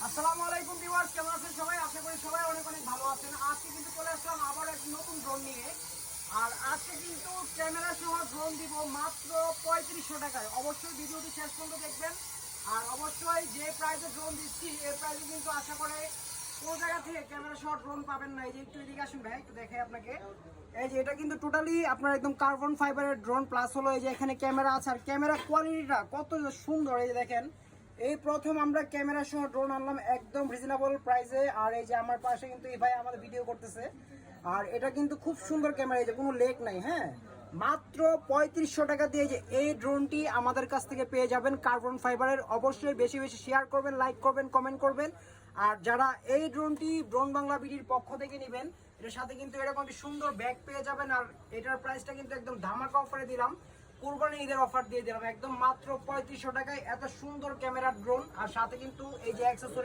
আসসালামু আলাইকুম ভিউয়ার্স, কেমন আছেন সবাই? আশা করি সবাই অনেক অনেক ভালো আছেন। আজকে কিন্তু চলে আসলাম আবার এক নতুন ড্রোন নিয়ে। আর আজকে কিন্তু ক্যামেরা সহ ড্রোন দিব মাত্র 3500 টাকায়। অবশ্যই ভিডিওটি শেষ পর্যন্ত দেখবেন। আর অবশ্যই যে প্রাইসে ড্রোন দিচ্ছি এই প্রাইসে কিন্তু আশা করে কোনো জায়গা থেকে ক্যামেরা সহ ড্রোন পাবেন না। এই যে একটু এদিকে আসুন ভাই, একটু দেখাই আপনাকে। এই যে এটা কিন্তু টোটালি আপনার একদম কার্বন ফাইবারের ড্রোন, প্লাস হলো এই যে এখানে ক্যামেরা আছে। আর ক্যামেরা কোয়ালিটিটা কত সুন্দর, এই যে দেখেন। এই প্রথম আমরা ক্যামেরা সহ ড্রোন আনলাম একদম রিজনেবল প্রাইসে। আর এই যে আমার পাশে কিন্তু এই ভাই আমাদের ভিডিও করতেছে। আর এটা কিন্তু খুব সুন্দর ক্যামেরা, এই যে কোনো লেক নাই। হ্যাঁ, মাত্র 3500 টাকা দিয়ে যে এই ড্রোনটি আমাদের কাছ থেকে পেয়ে যাবেন কার্বন ফাইবারের। অবশ্যই বেশি বেশি শেয়ার করবেন, লাইক করবেন, কমেন্ট করবেন। আর যারা এই ড্রোনটি ড্রোন বাংলা বিডির পক্ষ থেকে নেবেন, এটার সাথে কিন্তু এরকম একটি সুন্দর ব্যাগ পেয়ে যাবেন। আর এটার প্রাইসটা কিন্তু একদম ধামাকা অফারে দিলাম, কুরবানি ঈদের অফার দিয়ে দিলাম একদম মাত্র 3500 টাকায় এত সুন্দর ক্যামেরা ড্রোন। আর সাথে কিন্তু এই যে অ্যাক্সেসরি